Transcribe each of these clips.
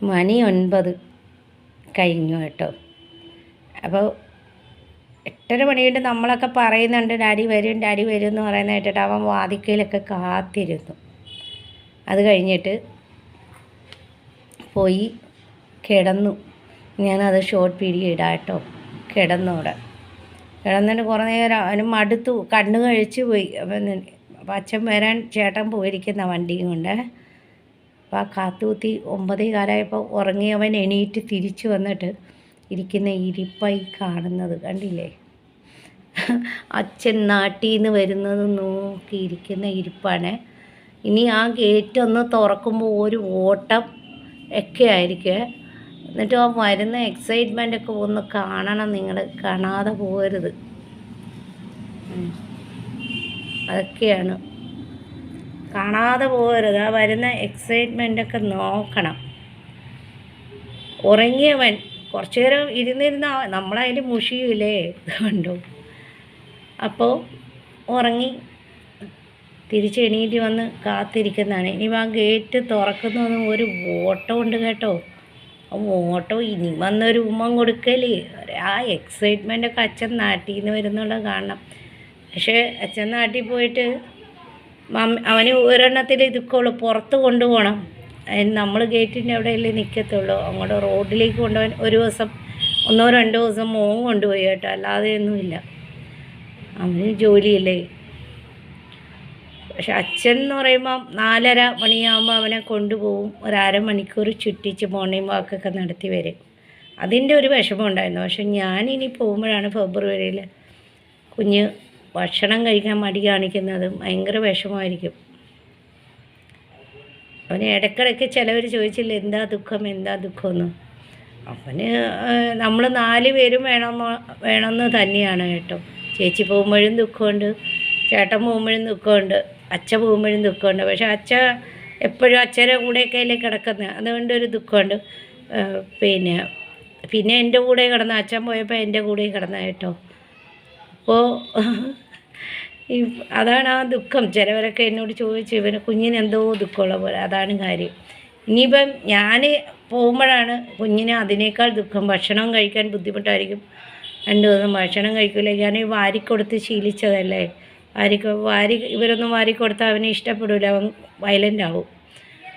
മണി 9 കഴിഞ്ഞു കേട്ടോ. അപ്പോൾ 8:30 മണിയുണ്ട് നമ്മളൊക്കെ പറയുന്നുണ്ട് ഡാഡി വരും എന്ന് പറയുന്നത് കേട്ടിട്ട് അവൻ വാതിക്കയിലൊക്കെ കാത്തിരുന്നു. അത് കഴിഞ്ഞിട്ട് പോയി കിടന്നു. ഞാനത് ഷോർട്ട് വീഡിയോ ഇടാം കേട്ടോ. കിടന്നിട്ട് കുറേ നേരം അവന് മടുത്തു, കണ്ണ് കഴിച്ച് പോയി. അപ്പം അച്ഛൻ വരാൻ ചേട്ടൻ പോയിരിക്കുന്ന വണ്ടിയും കൊണ്ട്. അപ്പോൾ ആ കാത്തുകുത്തി 9:15 ഉറങ്ങി അവൻ എണീറ്റ് തിരിച്ചു വന്നിട്ട് ഇരിക്കുന്ന ഇരിപ്പായി കാണുന്നത് കണ്ടില്ലേ? അച്ഛൻ നാട്ടിൽ നിന്ന് വരുന്നത് നോക്കിയിരിക്കുന്ന ഇരിപ്പാണ്. ഇനി ആ ഗേറ്റ് ഒന്ന് തുറക്കുമ്പോൾ ഒരു ഓട്ടം ഒക്കെ ആയിരിക്കും. എന്നിട്ട് ആ വരുന്ന എക്സൈറ്റ്മെൻറ്റൊക്കെ ഒന്ന് കാണണം നിങ്ങൾ, കാണാതെ പോകരുത്. അതൊക്കെയാണ്, കാണാതെ പോകരുത്. ആ വരുന്ന എക്സൈറ്റ്മെൻറ്റൊക്കെ നോക്കണം. ഉറങ്ങിയവൻ കുറച്ചു നേരം ഇരുന്നിരുന്ന നമ്മളതിൽ മുഷിയില്ലേ കണ്ടു. അപ്പോൾ ഉറങ്ങി തിരിച്ച് എണീറ്റ് വന്ന് കാത്തിരിക്കുന്നതാണ്. ഇനി ആ ഗേറ്റ് തുറക്കുന്നതൊന്നും ഒരു ഓട്ടം ഉണ്ട് കേട്ടോ. ആ ഓട്ടോ ഇനി വന്നൊരു ഉമ്മം കൊടുക്കല്, ആ എക്സൈറ്റ്മെൻറ്റൊക്കെ അച്ഛൻ നാട്ടിൽ നിന്ന് വരുന്നുള്ളത് കാണണം. പക്ഷേ അച്ഛൻ നാട്ടിൽ പോയിട്ട് അവന് ഒരെണ്ണത്തിൽ ഇതുക്കുള്ളൂ, പുറത്ത് കൊണ്ടുപോകണം. അതിന് നമ്മൾ ഗേറ്റിൻ്റെ അവിടെയല്ലേ നിൽക്കത്തുള്ളൂ. അങ്ങോട്ട് റോഡിലേക്ക് കൊണ്ടുപോകാൻ ഒരു ദിവസം 1-2 ദിവസം മോൻ കൊണ്ടുപോയി കേട്ടോ, അല്ലാതെ ഒന്നുമില്ല. അവന് ജോലിയല്ലേ. പക്ഷെ അച്ഛൻ എന്ന് പറയുമ്പം 4:30 മണിയാകുമ്പോൾ അവനെ കൊണ്ടുപോകും. ഒരു അരമണിക്കൂർ ചുറ്റിച്ച് മോർണിംഗ് വാക്കൊക്കെ നടത്തി വരും. അതിൻ്റെ ഒരു വിഷമം ഉണ്ടായിരുന്നു. പക്ഷെ ഞാനിനി പോകുമ്പോഴാണ് ഫെബ്രുവരിയിൽ കുഞ്ഞ് ഭക്ഷണം കഴിക്കാൻ മടി കാണിക്കുന്നത്. ഭയങ്കര വിഷമമായിരിക്കും. അവന് ഇടയ്ക്കിടയ്ക്ക് ചിലവർ ചോദിച്ചില്ല എന്താ ദുഃഖമെന്ന്. അവന് നമ്മൾ 4 പേരും വേണമെന്ന് തന്നെയാണ് കേട്ടോ. ചേച്ചി പോകുമ്പോഴും ദുഃഖമുണ്ട്, ചേട്ടൻ പോകുമ്പോഴും ദുഃഖമുണ്ട്, അച്ഛൻ പോകുമ്പോഴും ദുഃഖമുണ്ട്. പക്ഷെ അച്ഛ എപ്പോഴും അച്ഛൻ്റെ കൂടെയൊക്കെ അല്ലേ കിടക്കുന്നത്, അതുകൊണ്ടൊരു ദുഃഖമുണ്ട്. പിന്നെ എൻ്റെ കൂടെ കിടന്ന, അച്ഛൻ പോയപ്പോൾ എൻ്റെ കൂടെ കിടന്ന കേട്ടോ. അപ്പോൾ അതാണ് ആ ദുഃഖം. ചിലവരൊക്കെ എന്നോട് ചോദിച്ചു ഇവന് കുഞ്ഞിനെന്തോ ദുഃഖമുള്ള പോലെ. അതാണ് കാര്യം. ഇനിയിപ്പം ഞാൻ പോകുമ്പോഴാണ് കുഞ്ഞിന് അതിനേക്കാൾ ദുഃഖം. ഭക്ഷണം കഴിക്കാൻ ബുദ്ധിമുട്ടായിരിക്കും. 2 ദിവസം ഭക്ഷണം കഴിക്കില്ല. ഞാൻ വാരിക്കൊടുത്ത് ശീലിച്ചതല്ലേ. ഇവരൊന്നും വാരിക്കൊടുത്താൽ അവന് ഇഷ്ടപ്പെടില്ല, അവൻ വയലൻ്റ് ആവും.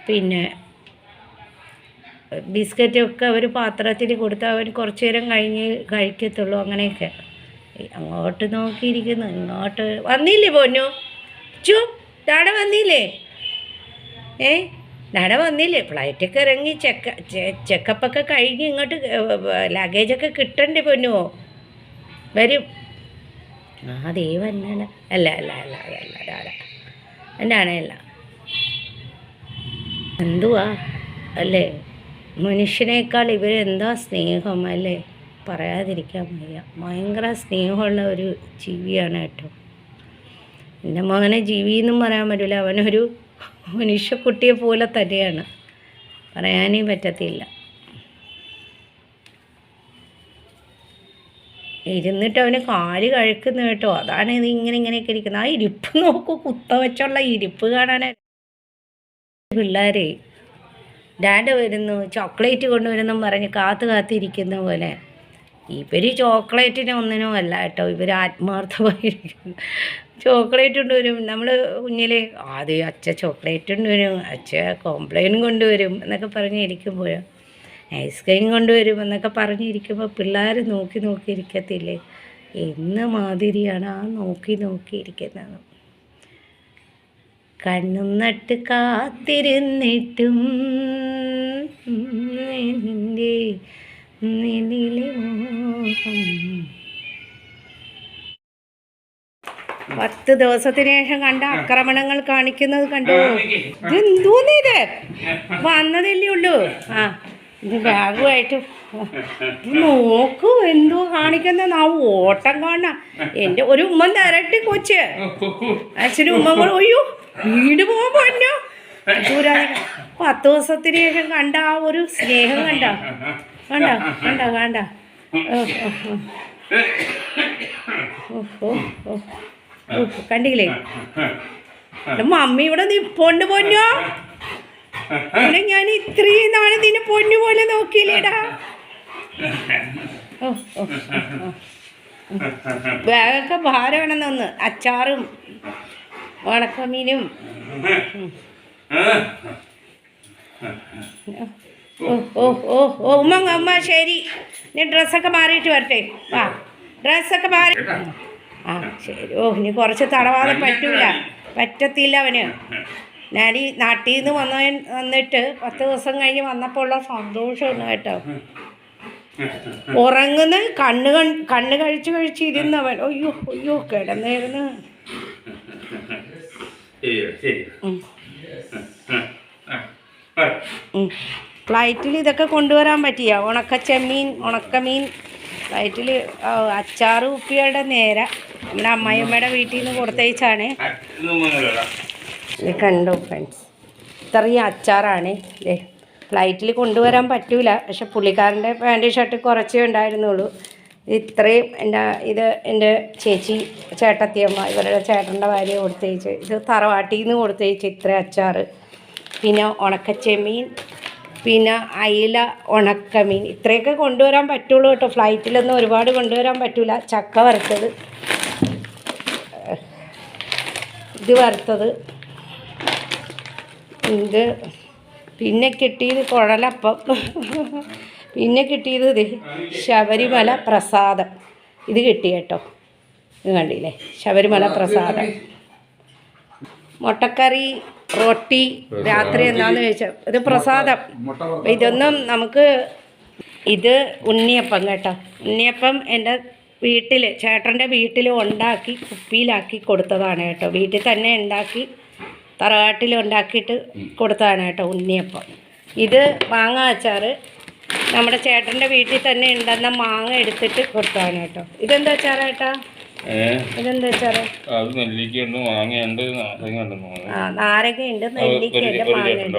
പിന്നെ ബിസ്ക്കറ്റൊക്കെ അവർ പാത്രത്തിൽ കൊടുത്താൽ അവൻ കുറച്ച് നേരം കഴിഞ്ഞ് കഴിക്കത്തുള്ളൂ. അങ്ങനെയൊക്കെ അങ്ങോട്ട് നോക്കിയിരിക്കുന്നു, ഇങ്ങോട്ട് വന്നില്ലേ പൊന്നു ഡാഡ വന്നില്ലേ? ഡാഡ വന്നില്ലേ? ഫ്ലൈറ്റൊക്കെ ഇറങ്ങി ചെക്കപ്പൊക്കെ കഴിഞ്ഞ് ഇങ്ങോട്ട് ലഗേജൊക്കെ കിട്ടണ്ടേ പൊന്നുവോ? വരും. അതേ വന്നാണ്. അല്ല ഡാഡ എന്താണ് എന്തുവാ അല്ലേ? മനുഷ്യനേക്കാൾ ഇവരെന്താ സ്നേഹം അല്ലേ, പറയാതിരിക്കാൻ വയ്യ. ഭയങ്കര സ്നേഹമുള്ള ഒരു ജീവിയാണ് കേട്ടോ. എൻ്റെ മകനെ ജീവിയെന്നും പറയാൻ പറ്റില്ല, അവനൊരു മനുഷ്യക്കുട്ടിയെ പോലെ തന്നെയാണ്, പറയാനേ പറ്റത്തില്ല. ഇരുന്നിട്ട് അവന് കാല് കഴിക്കുന്നു കേട്ടോ. അതാണ് ഇത് ഇങ്ങനെയൊക്കെ ഇരിക്കുന്നത്. ആ ഇരിപ്പ് നോക്കൂ, കുത്ത വെച്ചുള്ള ഇരിപ്പ് കാണാൻ. പിള്ളേരെ ഡാഡ് വരുന്നു, ചോക്ലേറ്റ് കൊണ്ടുവരുന്നു പറഞ്ഞ് കാത്തിരിക്കുന്ന പോലെ. ഇവർ ചോക്ലേറ്റിന് ഒന്നിനും അല്ല കേട്ടോ, ഇവർ ആത്മാർത്ഥമായിരിക്കുന്നു. ചോക്ലേറ്റ് കൊണ്ടുവരും. നമ്മൾ കുഞ്ഞിലെ ആദ്യം അച്ഛ ചോക്ലേറ്റ് കൊണ്ടുവരും, അച്ഛ കോംപ്ലെയിൻ കൊണ്ടുവരും എന്നൊക്കെ പറഞ്ഞിരിക്കുമ്പോൾ, ഐസ്ക്രീം കൊണ്ടുവരും എന്നൊക്കെ പറഞ്ഞിരിക്കുമ്പോൾ പിള്ളേർ നോക്കിയിരിക്കത്തില്ലേ? എന്ന മാതിരിയാണ് ആ നോക്കിയിരിക്കുന്നത്. കണ്ണും നട്ട് കാത്തിരുന്നിട്ടും നിന്റെ നിന്നിലെ മോഹം. 10 ദിവസത്തിന് ശേഷം കണ്ട ആക്രമണങ്ങൾ കാണിക്കുന്നത് കണ്ടോ? ഇതെന്തോന്നിത്? വന്നതല്ലേ ഉള്ളൂ. ഇത് ബാഗുമായിട്ട് നോക്കൂ എന്തോ കാണിക്കുന്ന ഓട്ടം കാണാം. എൻ്റെ ഒരു ഉമ്മ തരട്ടി കൊച്ച് അച്ഛനും ഉമ്മ കൂടെ ഒയ്യോ വീട് പോകുമ്പോഴോ ദൂരാതെ 10 ദിവസത്തിന് ശേഷം കണ്ട ആ ഒരു സ്നേഹം കണ്ട കണ്ടില്ലേ? മമ്മി ഇവിടെ നിപ്പോണ്ട് പോന്നോ. ഞാൻ ഇത്രയും നാളെ നിന്നെ പൊന്നു പോലെ നോക്കിയില്ലേടാ. ഓ ഓ ബാഗൊക്കെ ഭാരമാണെന്നൊന്ന്. അച്ചാറും ഉണക്കമീനും. ഓ ഓ ഓ ഓ ഉമ്മ ശരി, നീ ഡ്രസ്സൊക്കെ മാറിയിട്ട് വരട്ടെ. വാ, ഡ്രസ്സൊക്കെ മാറി. ആ ശരി. ഓ ഇനി കുറച്ച് തടവാതെ പറ്റത്തില്ല അവന്. ഞാൻ ഈ നാട്ടിൽ നിന്ന് വന്നിട്ട് 10 ദിവസം കഴിഞ്ഞ് വന്നപ്പോൾ ഉള്ള സന്തോഷമാണ് കേട്ടോ. ഉറങ്ങുന്ന കണ്ണ് കഴിച്ചിരുന്നവൻ അയ്യോ കിടന്നായിരുന്നു. ഫ്ലൈറ്റിൽ ഇതൊക്കെ കൊണ്ടുവരാൻ പറ്റിയ ഉണക്കമീൻ ഫ്ലൈറ്റിൽ. അച്ചാറ് കുപ്പികളുടെ നേരെ നമ്മുടെ അമ്മായിയമ്മയുടെ വീട്ടിൽ നിന്ന് കൊടുത്തയച്ചാണ്. ഇത് കണ്ടോ ഫ്രണ്ട്സ്, ഇത്രയും അച്ചാറാണ്. ഫ്ലൈറ്റിൽ കൊണ്ടുവരാൻ പറ്റൂല, പക്ഷെ പുള്ളിക്കാരൻ്റെ പാൻറ് ഷർട്ട് കുറച്ചേ ഉണ്ടായിരുന്നുള്ളൂ. ഇത്രയും എൻ്റെ ചേട്ടത്തിയമ്മ ഇവരുടെ ചേട്ടൻ്റെ ഭാര്യ കൊടുത്തയച്ച്. ഇത് തറവാട്ടിൽ നിന്ന് കൊടുത്തയച്ച് ഇത്രയും അച്ചാറ്. പിന്നെ ഉണക്കച്ചെമ്മീൻ, പിന്നെ അയില, ഉണക്കമീൻ, ഇത്രയൊക്കെ കൊണ്ടുവരാൻ പറ്റുള്ളൂ കേട്ടോ. ഫ്ലൈറ്റിലൊന്നും ഒരുപാട് കൊണ്ടുവരാൻ പറ്റില്ല. ചക്ക വറുത്തത്, ഇത് വറുത്തത്, ഇത് പിന്നെ കിട്ടിയത് കുഴലപ്പം, പിന്നെ കിട്ടിയത് ശബരിമല പ്രസാദം. ഇത് കിട്ടി കേട്ടോ, ഇത് കണ്ടില്ലേ, ശബരിമല പ്രസാദം. മുട്ടക്കറി, റൊട്ടി, രാത്രി എന്താന്ന് ചോദിച്ചാൽ ഇത് പ്രസാദം. ഇതൊന്നും നമുക്ക്, ഇത് ഉണ്ണിയപ്പം കേട്ടോ. ഉണ്ണിയപ്പം എൻ്റെ വീട്ടിൽ, ചേട്ടൻ്റെ വീട്ടിൽ ഉണ്ടാക്കി കുപ്പിയിലാക്കി കൊടുത്തതാണ് കേട്ടോ. വീട്ടിൽ തന്നെ ഉണ്ടാക്കി തറവാട്ടിൽ ഉണ്ടാക്കിയിട്ട് കൊടുത്തതാണ് കേട്ടോ ഉണ്ണിയപ്പം. ഇത് മാങ്ങ അച്ചാർ നമ്മുടെ ചേട്ടൻ്റെ വീട്ടിൽ തന്നെ ഉണ്ടെന്ന മാങ്ങ എടുത്തിട്ട് കൊടുത്തതാണ് കേട്ടോ. ഇതെന്താ അച്ചാറാ ചേട്ടാ? ഇതെന്താ അച്ചാറ്? നാരങ്ങയുണ്ട്, നെല്ലിക്കയുണ്ട്, മാങ്ങയുണ്ട്.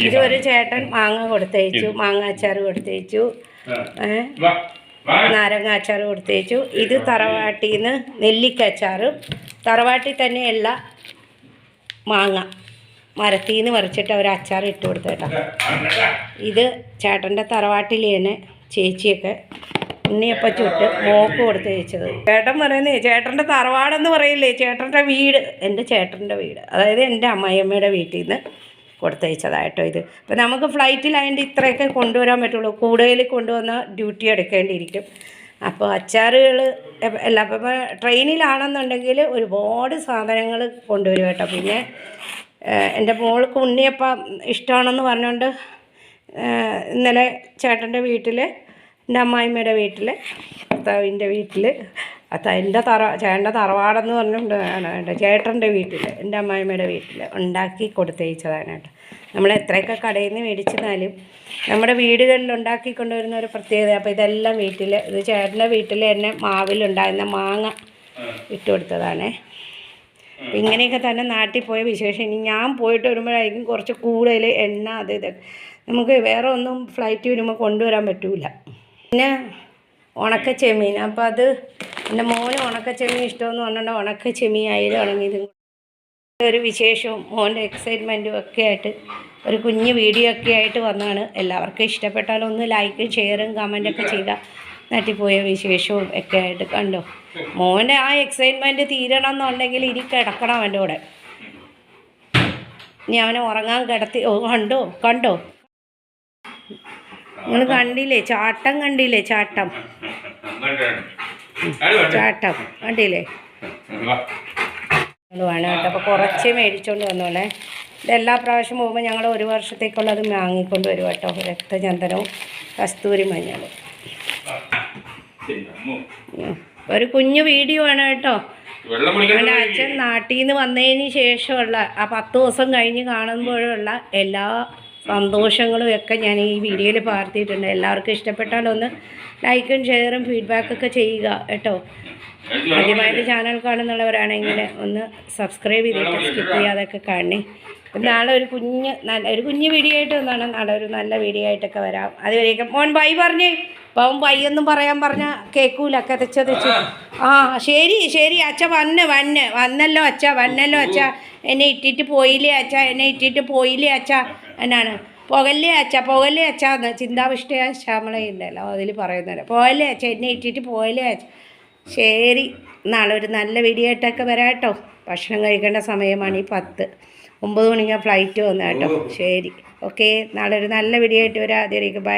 ഇതൊരു ചേട്ടൻ മാങ്ങ കൊടുത്തയച്ചു, മാങ്ങ അച്ചാർ കൊടുത്തയച്ചു, നാരങ്ങ അച്ചാർ കൊടുത്തയച്ചു. ഇത് തറവാട്ടിൽ നിന്ന് നെല്ലിക്ക അച്ചാറും, തറവാട്ടിൽ തന്നെയുള്ള മാങ്ങ മരത്തിൽ നിന്ന് പറിച്ചിട്ട് അവർ അച്ചാർ ഇട്ട് കൊടുത്തു കേട്ടോ. ഇത് ചേട്ടൻ്റെ തറവാട്ടിൽ തന്നെ ചേച്ചിയൊക്കെ ഉണ്ണിയപ്പം ചുട്ട് മോക്ക് കൊടുത്തയച്ചത്. ചേട്ടൻ പറയുന്നേ ചേട്ടൻ്റെ തറവാടെന്ന് പറയില്ലേ, ചേട്ടൻ്റെ വീട്, എൻ്റെ ചേട്ടൻ്റെ വീട്, അതായത് എൻ്റെ അമ്മായിയമ്മയുടെ വീട്ടിൽ നിന്ന് കൊടുത്തയച്ചതായിട്ടോ ഇത്. അപ്പോൾ നമുക്ക് ഫ്ലൈറ്റിലായതിൻ്റെ ഇത്രയൊക്കെ കൊണ്ടുവരാൻ പറ്റുള്ളൂ. കൂടുതൽ കൊണ്ടുവന്ന ഡ്യൂട്ടി എടുക്കേണ്ടിയിരിക്കും. അപ്പോൾ അച്ചാറുകൾ അല്ല, അപ്പോൾ ട്രെയിനിലാണെന്നുണ്ടെങ്കിൽ ഒരുപാട് സാധനങ്ങൾ കൊണ്ടുവരും കേട്ടോ. പിന്നെ എൻ്റെ മോൾക്ക് ഉണ്ണിയപ്പം ഇഷ്ടമാണെന്ന് പറഞ്ഞുകൊണ്ട് ഇന്നലെ ചേട്ടൻ്റെ വീട്ടിൽ, എൻ്റെ അമ്മായിമ്മയുടെ വീട്ടിൽ, ഭർത്താവിൻ്റെ വീട്ടിൽ, ചേട്ടൻ്റെ തറവാടെന്ന് പറഞ്ഞുകൊണ്ട് വേണ്ട, ചേട്ടൻ്റെ വീട്ടിൽ, എൻ്റെ അമ്മായിമ്മയുടെ വീട്ടിൽ ഉണ്ടാക്കി കൊടുത്തയച്ചതാണ് കേട്ടോ. നമ്മൾ എത്രയൊക്കെ കടയിൽ നിന്ന് മേടിച്ചെന്നാലും നമ്മുടെ വീടുകളിൽ ഉണ്ടാക്കി കൊണ്ടുവരുന്ന ഒരു പ്രത്യേകത. അപ്പോൾ ഇതെല്ലാം വീട്ടിൽ, ഇത് ചേട്ടൻ്റെ വീട്ടിൽ തന്നെ മാവിലുണ്ടായിരുന്ന മാങ്ങ ഇട്ട് കൊടുത്തതാണേ. അപ്പം ഇങ്ങനെയൊക്കെ തന്നെ നാട്ടിൽ പോയ വിശേഷം. ഇനി ഞാൻ പോയിട്ട് വരുമ്പോഴായിരിക്കും കുറച്ച് കൂടുതൽ എണ്ണ അത് ഇതൊക്കെ നമുക്ക് വേറെ ഒന്നും ഫ്ലൈറ്റ് വരുമ്പോൾ കൊണ്ടുവരാൻ പറ്റില്ല. പിന്നെ ഉണക്കച്ചെമ്മീൻ, അപ്പോൾ അത് എൻ്റെ മോന് ഉണക്കച്ചെമ്മീൻ ഇഷ്ടമെന്ന് പറഞ്ഞുകൊണ്ട് ഉണക്കച്ചെമ്മീൻ ആയാലും ഉണങ്ങിയതും ഒരു വിശേഷവും മോൻ്റെ എക്സൈറ്റ്മെൻറ്റും ഒക്കെ ആയിട്ട് ഒരു കുഞ്ഞ് വീഡിയോ ഒക്കെ ആയിട്ട് വന്നതാണ്. എല്ലാവർക്കും ഇഷ്ടപ്പെട്ടാലും ഒന്ന് ലൈക്കും ഷെയറും കമൻറ്റൊക്കെ ചെയ്യുക. നാട്ടിൽ വിശേഷവും ഒക്കെ ആയിട്ട് കണ്ടോ. മോൻ്റെ ആ എക്സൈറ്റ്മെൻറ്റ് തീരണം എന്നുണ്ടെങ്കിൽ ഇനി കിടക്കണം അവൻ്റെ കൂടെ. ഇനി അവനെ ഉറങ്ങാൻ കിടത്തി. കണ്ടോ നിങ്ങൾ കണ്ടില്ലേ ചാട്ടം? കണ്ടില്ലേ ചാട്ടം കണ്ടില്ലേ? വേണം കേട്ടോ. അപ്പോൾ കുറച്ച് മേടിച്ചുകൊണ്ട് വന്നോളേ. ഇതെല്ലാ പ്രാവശ്യം പോകുമ്പോൾ ഞങ്ങൾ 1 വർഷത്തേക്കുള്ളത് വാങ്ങിക്കൊണ്ട് വരും കേട്ടോ. രക്തചന്ദനവും കസ്തൂരി മഞ്ഞളും. ഒരു കുഞ്ഞു വീഡിയോ ആണ് കേട്ടോ. എൻ്റെ അച്ഛൻ നാട്ടിൽ നിന്ന് വന്നതിന് ശേഷമുള്ള ആ 10 ദിവസം കഴിഞ്ഞ് കാണുമ്പോഴുള്ള എല്ലാ സന്തോഷങ്ങളും ഒക്കെ ഞാൻ ഈ വീഡിയോയിൽ പകർത്തിയിട്ടുണ്ട്. എല്ലാവർക്കും ഇഷ്ടപ്പെട്ടാലൊന്ന് ലൈക്കും ഷെയറും ഫീഡ്ബാക്കൊക്കെ ചെയ്യുക കേട്ടോ. ആദ്യമായിട്ട് ചാനൽ കാണുന്നുള്ളവരാണെങ്കിൽ ഒന്ന് സബ്സ്ക്രൈബ് ചെയ്തിട്ട് സ്കിപ്പ് ചെയ്യാതൊക്കെ കാണണേ. നാളെ ഒരു കുഞ്ഞ് വീഡിയോ ആയിട്ട് വന്നാണ്. നാളെ ഒരു നല്ല വീഡിയോ ആയിട്ടൊക്കെ വരാം. അതുവരെയൊക്കെ മോൻ ബൈ പറഞ്ഞേ. അപ്പം ബൈയൊന്നും പറയാൻ പറഞ്ഞാൽ കേൾക്കൂല, കതച്ചു. ആ ശരി അച്ഛ വന്നല്ലോ അച്ഛ, എന്നെ ഇട്ടിട്ട് പോയില്ലേ അച്ഛ, എന്നാണ് പുകല്ലേ അച്ഛാന്ന് ചിന്താവിഷ്ടയ ശ്യാമളയുണ്ടല്ലോ അതിൽ പറയുന്നത് പോകല്ലേ അച്ഛ എന്നെ ഇട്ടിട്ട് പോകല്ലേ അച്ഛ. ശരി, നാളെ ഒരു നല്ല വീഡിയോ ആയിട്ടൊക്കെ വരാം കേട്ടോ. ഭക്ഷണം കഴിക്കേണ്ട സമയമാണ് ഈ 9 മണിക്കാണ് ഫ്ലൈറ്റ് വന്നത് കേട്ടോ. ശരി, ഓക്കെ, നാളെ ഒരു നല്ല വീഡിയോ ആയിട്ട് വരാം. അതിലേക്ക് ബൈ.